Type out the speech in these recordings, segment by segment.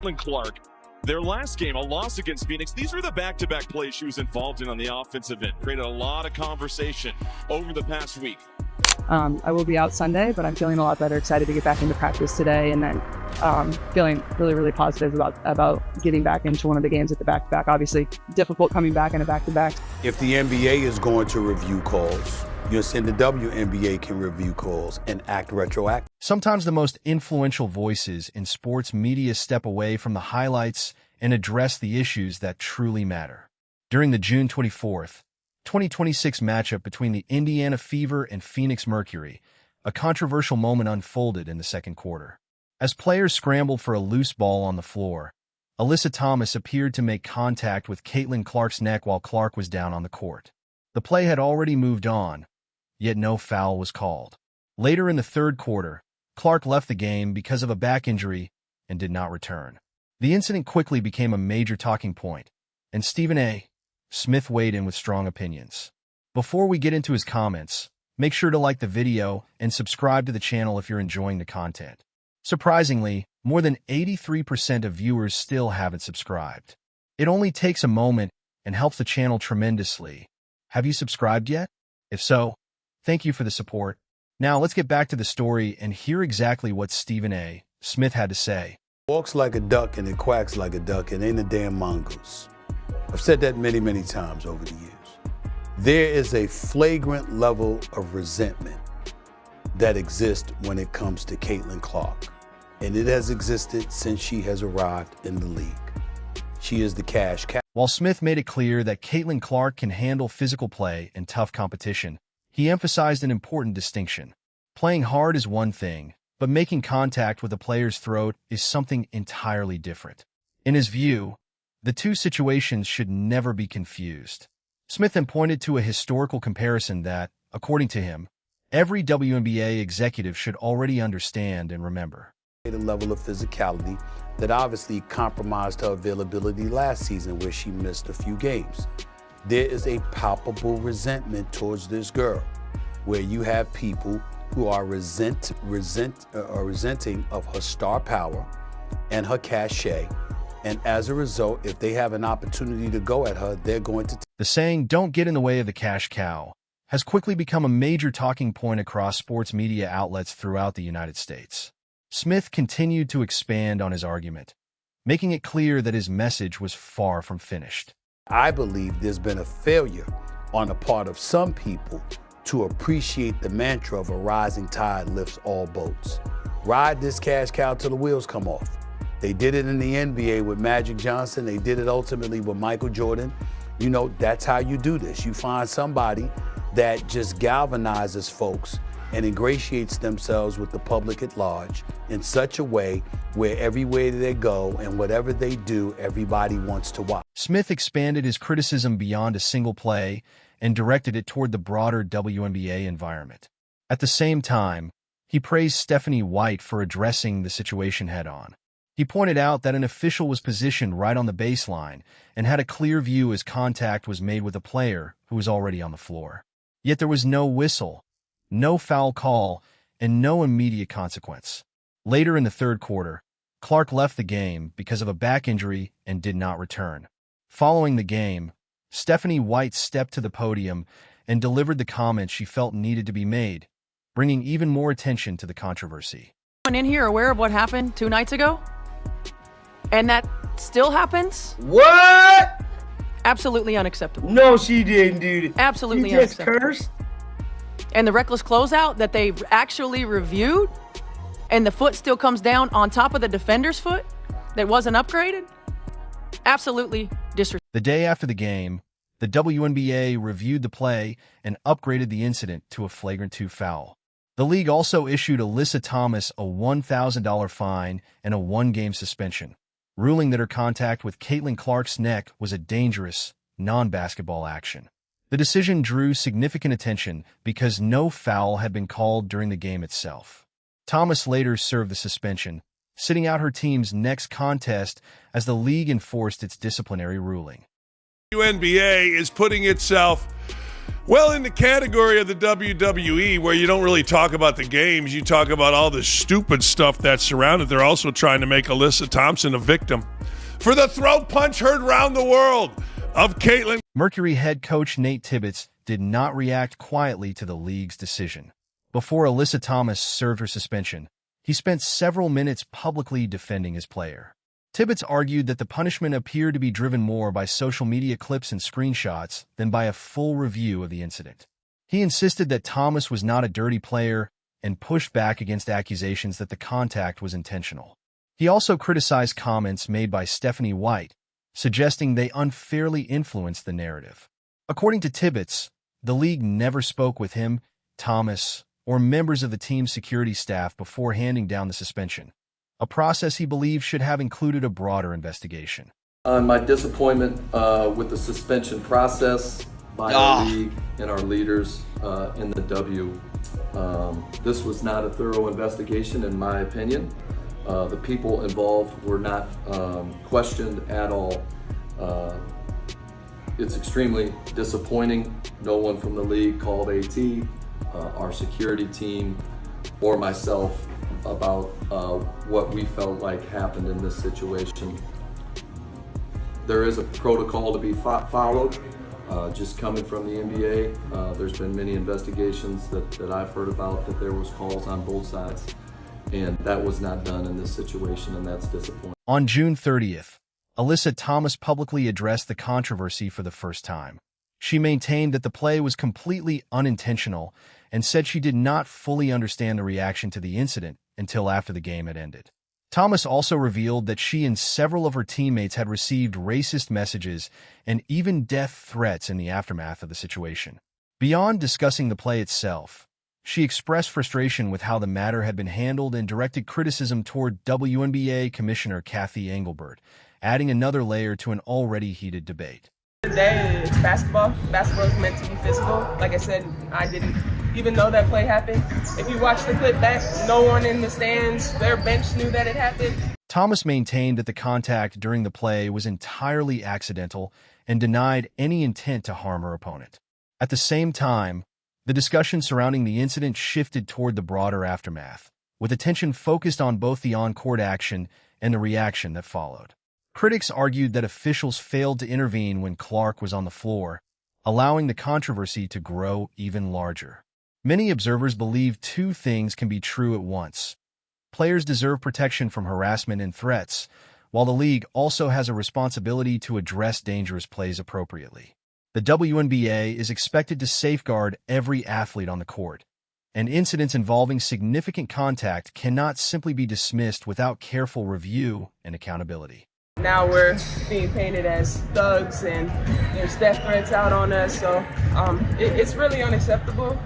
Clark. Their last game, a loss against Phoenix. These were the back-to-back plays she was involved in on the offensive end. Created a lot of conversation over the past week. I will be out Sunday, but I'm feeling a lot better, excited to get back into practice today, and then feeling really, really positive about getting back into one of the games at the back-to-back. Obviously, difficult coming back in a back-to-back. If the NBA is going to review calls, you're saying the WNBA can review calls and act retroactive. Sometimes the most influential voices in sports media step away from the highlights and address the issues that truly matter. During the June 24th, 2026 matchup between the Indiana Fever and Phoenix Mercury, a controversial moment unfolded in the second quarter. As players scrambled for a loose ball on the floor, Alyssa Thomas appeared to make contact with Caitlin Clark's neck while Clark was down on the court. The play had already moved on, yet no foul was called. Later in the third quarter, Clark left the game because of a back injury and did not return. The incident quickly became a major talking point, and Stephen A. Smith weighed in with strong opinions. Before we get into his comments, make sure to like the video and subscribe to the channel if you're enjoying the content. Surprisingly, more than 83% of viewers still haven't subscribed. It only takes a moment and helps the channel tremendously. Have you subscribed yet? If so, thank you for the support. Now let's get back to the story and hear exactly what Stephen A. Smith had to say. Walks like a duck and it quacks like a duck and ain't a damn mongoose. I've said that many, many times over the years. There is a flagrant level of resentment that exists when it comes to Caitlin Clark, and it has existed since she has arrived in the league. She is the cash cow. While Smith made it clear that Caitlin Clark can handle physical play and tough competition, he emphasized an important distinction. Playing hard is one thing, but making contact with a player's throat is something entirely different. In his view, the two situations should never be confused. Smith then pointed to a historical comparison that, according to him, every WNBA executive should already understand and remember. A level of physicality that obviously compromised her availability last season where she missed a few games. There is a palpable resentment towards this girl where you have people who are resenting of her star power and her cachet. And as a result, if they have an opportunity to go at her, they're going to. The saying, "Don't get in the way of the cash cow," has quickly become a major talking point across sports media outlets throughout the United States. Smith continued to expand on his argument, making it clear that his message was far from finished. I believe there's been a failure on the part of some people to appreciate the mantra of a rising tide lifts all boats. Ride this cash cow till the wheels come off. They did it in the NBA with Magic Johnson. They did it ultimately with Michael Jordan. You know, that's how you do this. You find somebody that just galvanizes folks and ingratiates themselves with the public at large in such a way where everywhere they go and whatever they do, everybody wants to watch. Smith expanded his criticism beyond a single play and directed it toward the broader WNBA environment. At the same time, he praised Stephanie White for addressing the situation head-on. He pointed out that an official was positioned right on the baseline and had a clear view as contact was made with a player who was already on the floor. Yet there was no whistle, no foul call, and no immediate consequence. Later in the third quarter, Clark left the game because of a back injury and did not return. Following the game, Stephanie White stepped to the podium and delivered the comments she felt needed to be made, bringing even more attention to the controversy. In here aware of what happened 2 nights ago? And that still happens? What? Absolutely unacceptable. No, she didn't, dude. Absolutely she just unacceptable. Cursed. And the reckless closeout that they actually reviewed, and the foot still comes down on top of the defender's foot that wasn't upgraded? Absolutely disrespectful. The day after the game, the WNBA reviewed the play and upgraded the incident to a flagrant 2 foul. The league also issued Alyssa Thomas a $1,000 fine and a 1-game suspension, ruling that her contact with Caitlin Clark's neck was a dangerous, non-basketball action. The decision drew significant attention because no foul had been called during the game itself. Thomas later served the suspension, sitting out her team's next contest as the league enforced its disciplinary ruling. WNBA is putting itself Well, in the category of the WWE, where you don't really talk about the games, you talk about all the stupid stuff that's surrounded. They're also trying to make Alyssa Thomas a victim for the throat punch heard around the world of Caitlin. Mercury head coach Nate Tibbetts did not react quietly to the league's decision. Before Alyssa Thomas served her suspension, he spent several minutes publicly defending his player. Tibbetts argued that the punishment appeared to be driven more by social media clips and screenshots than by a full review of the incident. He insisted that Thomas was not a dirty player and pushed back against accusations that the contact was intentional. He also criticized comments made by Stephanie White, suggesting they unfairly influenced the narrative. According to Tibbetts, the league never spoke with him, Thomas, or members of the team's security staff before handing down the suspension, a process he believes should have included a broader investigation. My disappointment with the suspension process by our league and our leaders in the W. This was not a thorough investigation, in my opinion. The people involved were not questioned at all. It's extremely disappointing. No one from the league called AT, our security team, or myself about what we felt like happened in this situation. There is a protocol to be followed. Just coming from the NBA, there's been many investigations that I've heard about that there was calls on both sides, and that was not done in this situation, and that's disappointing. On June 30th, Alyssa Thomas publicly addressed the controversy for the first time. She maintained that the play was completely unintentional and said she did not fully understand the reaction to the incident until after the game had ended. Thomas also revealed that she and several of her teammates had received racist messages and even death threats in the aftermath of the situation. Beyond discussing the play itself, she expressed frustration with how the matter had been handled and directed criticism toward WNBA Commissioner Kathy Engelbert, adding another layer to an already heated debate. Today, it's basketball. Basketball is meant to be physical. Like I said, I didn't even know that play happened. If you watch the clip back, no one in the stands, their bench knew that it happened. Thomas maintained that the contact during the play was entirely accidental and denied any intent to harm her opponent. At the same time, the discussion surrounding the incident shifted toward the broader aftermath, with attention focused on both the on-court action and the reaction that followed. Critics argued that officials failed to intervene when Clark was on the floor, allowing the controversy to grow even larger. Many observers believe two things can be true at once. Players deserve protection from harassment and threats, while the league also has a responsibility to address dangerous plays appropriately. The WNBA is expected to safeguard every athlete on the court, and incidents involving significant contact cannot simply be dismissed without careful review and accountability. Now we're being painted as thugs and there's death threats out on us, so it's really unacceptable.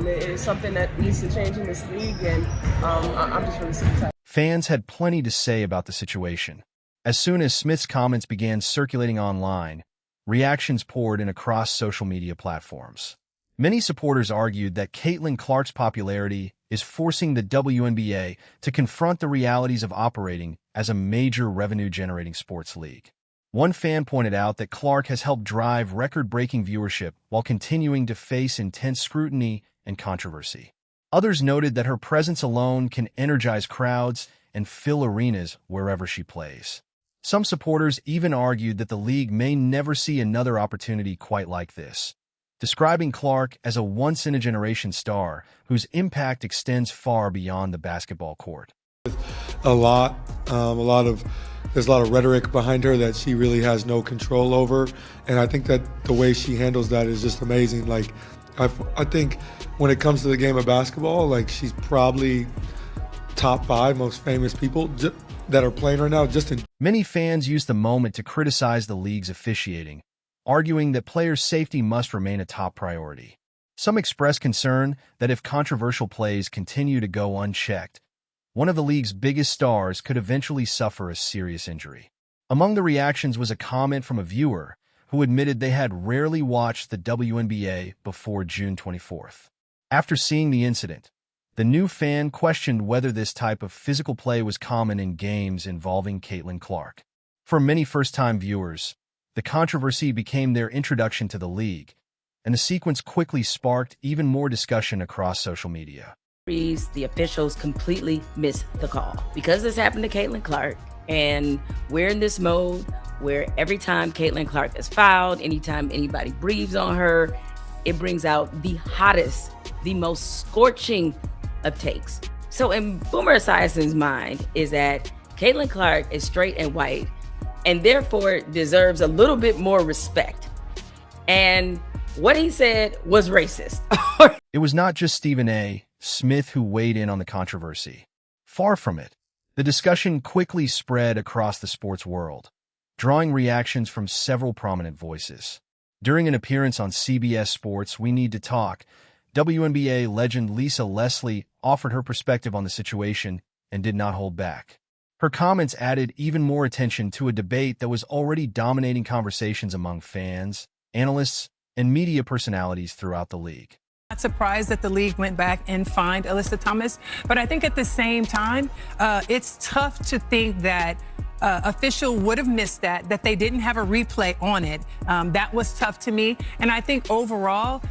It is something that needs to change in this league, and I'm just really sick and tired. Fans had plenty to say about the situation. As soon as Smith's comments began circulating online, reactions poured in across social media platforms. Many supporters argued that Caitlin Clark's popularity is forcing the WNBA to confront the realities of operating as a major revenue-generating sports league. One fan pointed out that Clark has helped drive record-breaking viewership while continuing to face intense scrutiny and controversy. Others noted that her presence alone can energize crowds and fill arenas wherever she plays. Some supporters even argued that the league may never see another opportunity quite like this, describing Clark as a once-in-a-generation star whose impact extends far beyond the basketball court. There's a lot of rhetoric behind her that she really has no control over, and I think that the way she handles that is just amazing. Like, I think when it comes to the game of basketball, like, she's probably top 5 most famous people that are playing right now. Many fans used the moment to criticize the league's officiating, arguing that players' safety must remain a top priority. Some expressed concern that if controversial plays continue to go unchecked, one of the league's biggest stars could eventually suffer a serious injury. Among the reactions was a comment from a viewer who admitted they had rarely watched the WNBA before June 24th. After seeing the incident, the new fan questioned whether this type of physical play was common in games involving Caitlin Clark. For many first-time viewers, the controversy became their introduction to the league, and the sequence quickly sparked even more discussion across social media. The officials completely missed the call. Because this happened to Caitlin Clark, and we're in this mode where every time Caitlin Clark is fouled, anytime anybody breathes on her, it brings out the hottest, the most scorching of takes. So in Boomer Esiason's mind is that Caitlin Clark is straight and white and therefore deserves a little bit more respect. And what he said was racist. It was not just Stephen A. Smith who weighed in on the controversy. Far from it. The discussion quickly spread across the sports world, drawing reactions from several prominent voices. During an appearance on CBS Sports We Need to Talk, WNBA legend Lisa Leslie offered her perspective on the situation and did not hold back. Her comments added even more attention to a debate that was already dominating conversations among fans, analysts, and media personalities throughout the league. Not surprised that the league went back and fined Alyssa Thomas, but I think at the same time, it's tough to think that official would have missed that they didn't have a replay on it. That was tough to me, and I think overall,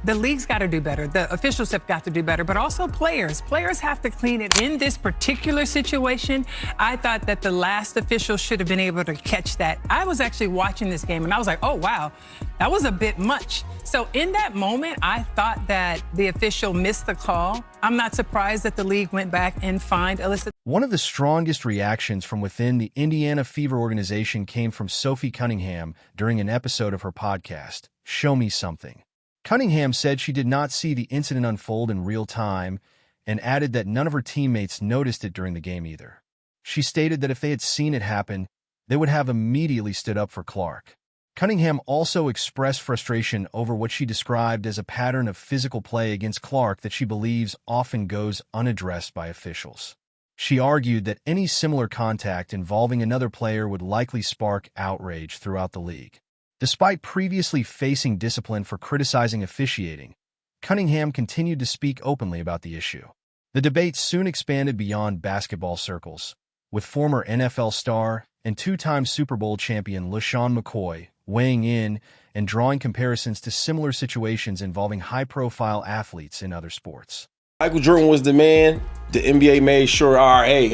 the league's got to do better. The officials have got to do better, but also players. Players have to clean it. In this particular situation, I thought that the last official should have been able to catch that. I was actually watching this game, and I was like, oh, wow, that was a bit much. So in that moment, I thought that the official missed the call. I'm not surprised that the league went back and fined Alyssa. One of the strongest reactions from within the Indiana Fever organization came from Sophie Cunningham during an episode of her podcast, Show Me Something. Cunningham said she did not see the incident unfold in real time and added that none of her teammates noticed it during the game either. She stated that if they had seen it happen, they would have immediately stood up for Clark. Cunningham also expressed frustration over what she described as a pattern of physical play against Clark that she believes often goes unaddressed by officials. She argued that any similar contact involving another player would likely spark outrage throughout the league. Despite previously facing discipline for criticizing officiating, Cunningham continued to speak openly about the issue. The debate soon expanded beyond basketball circles, with former NFL star and two-time Super Bowl champion LaShawn McCoy weighing in and drawing comparisons to similar situations involving high-profile athletes in other sports. Michael Jordan was the man. The NBA made sure, all right,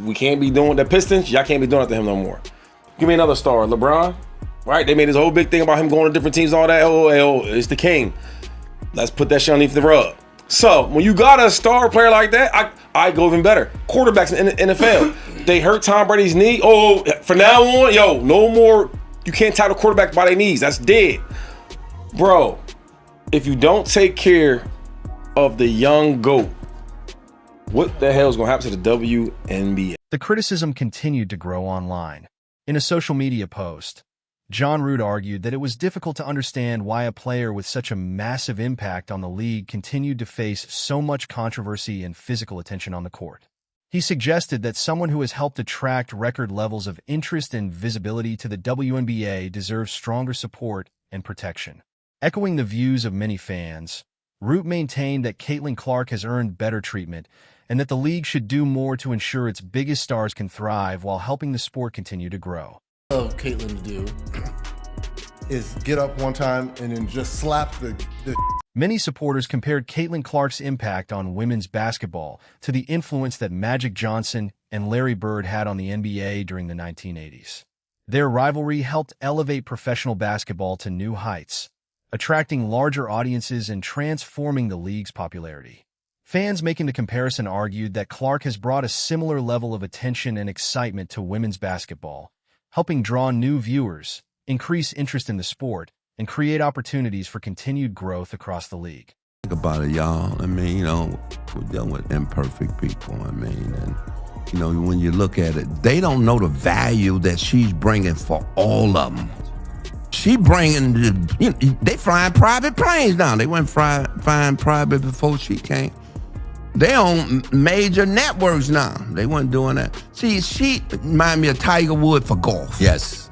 we can't be doing the Pistons. Y'all can't be doing it to him no more. Give me another star, LeBron. Right, they made this whole big thing about him going to different teams, all that. It's the king. Let's put that shit underneath the rug. So when you got a star player like that, I go even better. Quarterbacks in the NFL, they hurt Tom Brady's knee. From now on, no more. You can't tie the quarterback by their knees. That's dead, bro. If you don't take care of the young GOAT, what the hell is gonna happen to the WNBA? The criticism continued to grow online. In a social media post, John Root argued that it was difficult to understand why a player with such a massive impact on the league continued to face so much controversy and physical attention on the court. He suggested that someone who has helped attract record levels of interest and visibility to the WNBA deserves stronger support and protection. Echoing the views of many fans, Root maintained that Caitlin Clark has earned better treatment and that the league should do more to ensure its biggest stars can thrive while helping the sport continue to grow. Of Caitlin to do is get up one time and then just slap the Many supporters compared Caitlin Clark's impact on women's basketball to the influence that Magic Johnson and Larry Bird had on the NBA during the 1980s. Their rivalry helped elevate professional basketball to new heights, attracting larger audiences and transforming the league's popularity. Fans making the comparison argued that Clark has brought a similar level of attention and excitement to women's basketball, helping draw new viewers, increase interest in the sport, and create opportunities for continued growth across the league. Think about it, y'all. We're dealing with imperfect people. And when you look at it, they don't know the value that she's bringing for all of them. She bringing, they flying private planes now. They weren't flying private before she came. They on major networks now. They weren't doing that. See, she remind me of Tiger Woods for golf. Yes.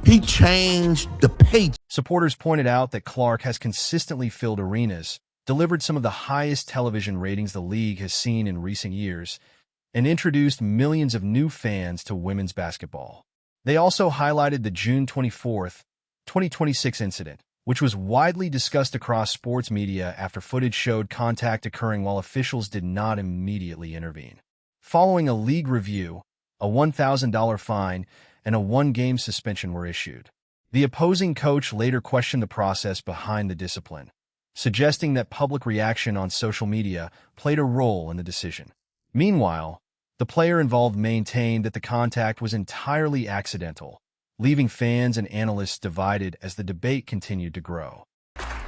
He changed the pace. Supporters pointed out that Clark has consistently filled arenas, delivered some of the highest television ratings the league has seen in recent years, and introduced millions of new fans to women's basketball. They also highlighted the June 24th, 2026 incident, which was widely discussed across sports media after footage showed contact occurring while officials did not immediately intervene. Following a league review, a $1,000 fine and a one-game suspension were issued. The opposing coach later questioned the process behind the discipline, suggesting that public reaction on social media played a role in the decision. Meanwhile, the player involved maintained that the contact was entirely accidental, leaving fans and analysts divided as the debate continued to grow.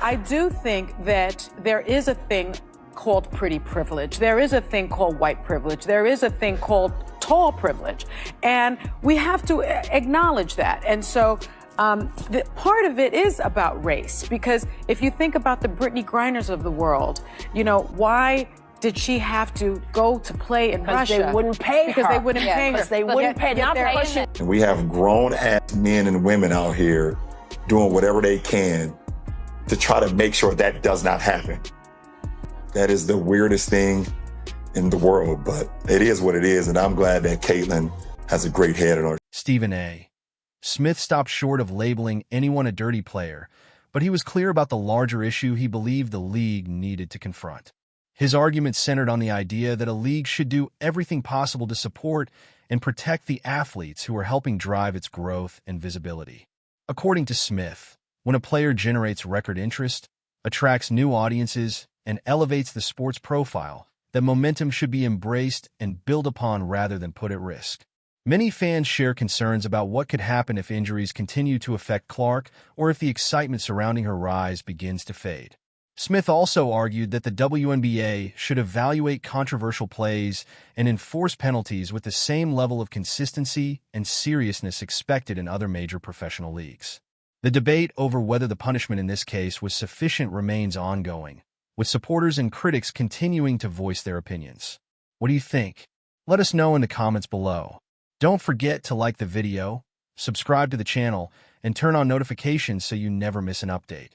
I do think that there is a thing called pretty privilege. There is a thing called white privilege. There is a thing called tall privilege. And we have to acknowledge that. And so the part of it is about race, because if you think about the Brittany Griners of the world, you know, why did she have to go to play in Russia? They wouldn't pay her. Because they wouldn't pay her. Because they wouldn't pay her. And we have grown-ass men and women out here doing whatever they can to try to make sure that does not happen. That is the weirdest thing in the world, but it is what it is, and I'm glad that Caitlin has a great head on her. Stephen A. Smith stopped short of labeling anyone a dirty player, but he was clear about the larger issue he believed the league needed to confront. His argument centered on the idea that a league should do everything possible to support and protect the athletes who are helping drive its growth and visibility. According to Smith, when a player generates record interest, attracts new audiences, and elevates the sport's profile, that momentum should be embraced and built upon rather than put at risk. Many fans share concerns about what could happen if injuries continue to affect Clark or if the excitement surrounding her rise begins to fade. Smith also argued that the WNBA should evaluate controversial plays and enforce penalties with the same level of consistency and seriousness expected in other major professional leagues. The debate over whether the punishment in this case was sufficient remains ongoing, with supporters and critics continuing to voice their opinions. What do you think? Let us know in the comments below. Don't forget to like the video, subscribe to the channel, and turn on notifications so you never miss an update.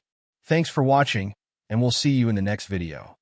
Thanks for watching, and we'll see you in the next video.